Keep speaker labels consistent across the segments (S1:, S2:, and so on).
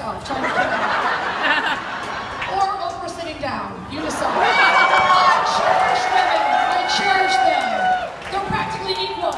S1: herself, trying to kill her. Or Oprah sitting down. You decide. I cherish women. I cherish them. They're practically equal.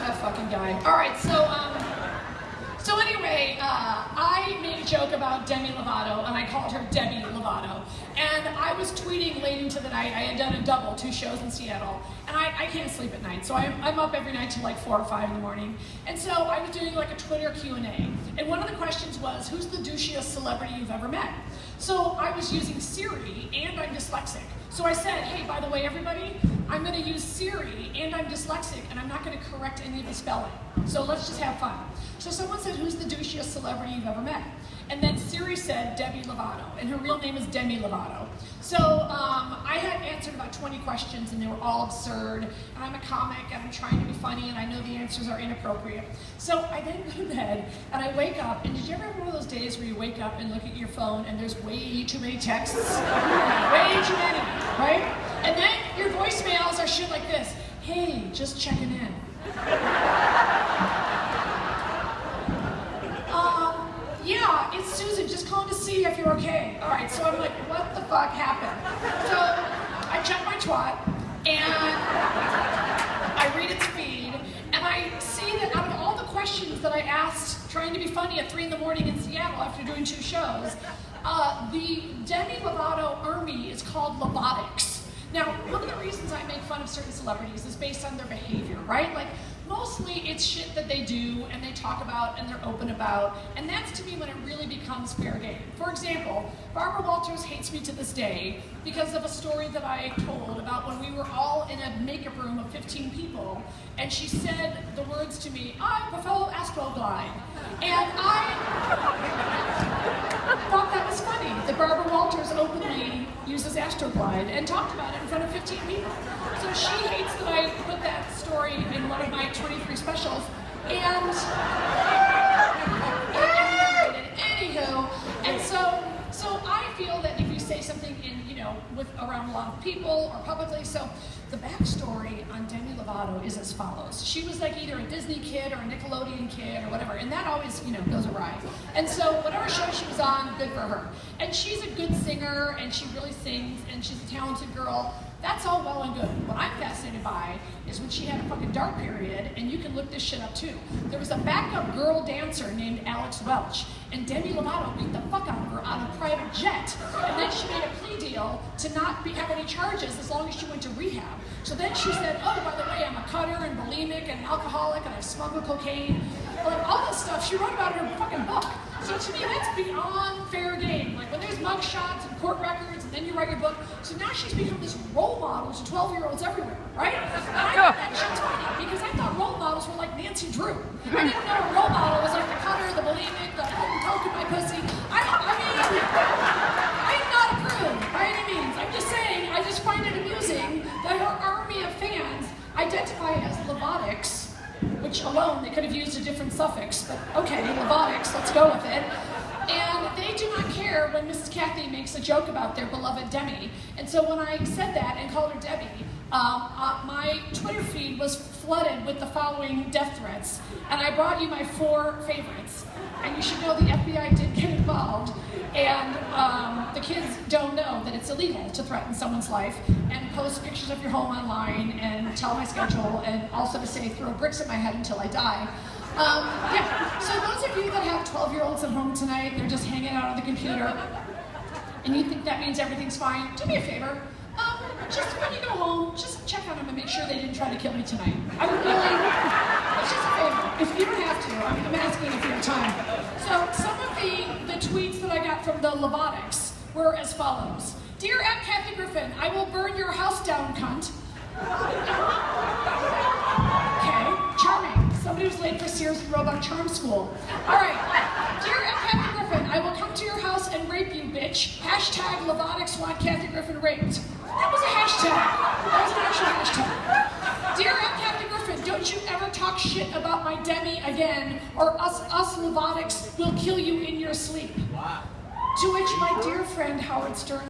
S1: That fucking guy. All right, so anyway, I made a joke about Demi L0vato, and I called her Demi L0vato. And I was tweeting late into the night. I had done a double, 2 shows in Seattle, and I can't sleep at night, so I'm up every night till like 4 or 5 in the morning. And so I was doing like a Twitter Q&A, and one of the questions was, who's the douchiest celebrity you've ever met? So I was using Siri, and I'm dyslexic. So I said, hey, by the way, everybody, I'm going to use Siri, and I'm dyslexic, and I'm not going to correct any of the spelling. So let's just have fun. So someone said, who's the douchiest celebrity you've ever met? And then Siri said Demi L0vato, and her real name is Demi L0vato. So I had answered about 20 questions, and they were all absurd, and I'm a comic, and I'm trying to be funny, and I know the answers are inappropriate. So I then go to bed, and I wake up, and did you ever have one of those days where you wake up and look at your phone, and there's way too many texts? Way too many, right? And then your voicemails are shit like this. Hey, just checking in. Yeah, it's Susan, just calling to see if you're okay. All right, so I'm like, what the fuck happened? So I check my twat, and I read its feed, and I see that out of all the questions that I asked trying to be funny at 3 in the morning in Seattle after doing 2 shows, the Demi Lovato army is called Lovatics. Now, one of the reasons I make fun of certain celebrities is based on their behavior, right? Like, mostly it's shit that they do and they talk about and they're open about, and that's to me when it really becomes fair game. For example, Barbara Walters hates me to this day because of a story that I told about when we were all in a makeup room of 15 people, and she said the words to me, I prefer Astroglide. And I thought that was funny, that Barbara Walters openly uses Astroglide and talked about it in front of 15 people. So she hates that I put that story in one of my 23 specials, and anywho, and so I feel that if you say something in, you know, around a lot of people or publicly, so the backstory on Demi Lovato is as follows. She was like either a Disney kid or a Nickelodeon kid or whatever, and that always, you know, goes awry. And so whatever show she was on, good for her. And she's a good singer, and she really sings, and she's a talented girl. That's all well and good. What I'm fascinated by is when she had a fucking dark period, and you can look this shit up too. There was a backup girl dancer named Alex Welch, and Demi Lovato beat the fuck out of her on a private jet. And then she made a plea deal to not have any charges as long as she went to rehab. So then she said, oh, by the way, I'm a cutter and bulimic and alcoholic, and I smuggle cocaine. Like, all this stuff she wrote about in her fucking book. So to me, that's beyond fair game. Like, when there's mug shots and court records, and then you write your book. So now she's become this role model to 12-year-olds everywhere, right? And I thought that shit's funny, because I thought role models were like Nancy Drew. I didn't know a role model was like the cutter, the bulimic, the coke in my pussy. I'm not a prude by any means. I'm just saying, I just find it amusing that her army of fans identify as Lovatics, which alone they could have used a different suffix, but okay, Lovatics, let's go with it. And they do not care when Mrs. Kathy makes a joke about their beloved Demi. And so when I said that and called her Debbie, my Twitter feed was flooded with the following death threats. And I brought you my 4 favorites. And you should know the FBI did get involved. And the kids don't know that it's illegal to threaten someone's life and post pictures of your home online and tell my schedule, and also to say throw bricks at my head until I die. Yeah, so those of you that have 12-year-olds at home tonight, they're just hanging out on the computer, and you think that means everything's fine, do me a favor. Just when you go home, just check on them and make sure they didn't try to kill me tonight. I would really, it's just a favor. If you don't have to, I'm asking if you have time. So some of the tweets that I got from the Lovatics were as follows. Dear Kathy Griffin, I will burn your house down, cunt. Okay, charming. Somebody was late for Sears and Roebuck Charm School. All right. Dear Kathy Griffin, I will come to your house and rape you, bitch. Hashtag Lovatics want Kathy Griffin raped. That was a hashtag. That was an actual hashtag. Dear Kathy Griffin, don't you ever talk shit about my Demi again, or us Lovatics will kill you in your sleep. Wow. To which my dear friend Howard Stern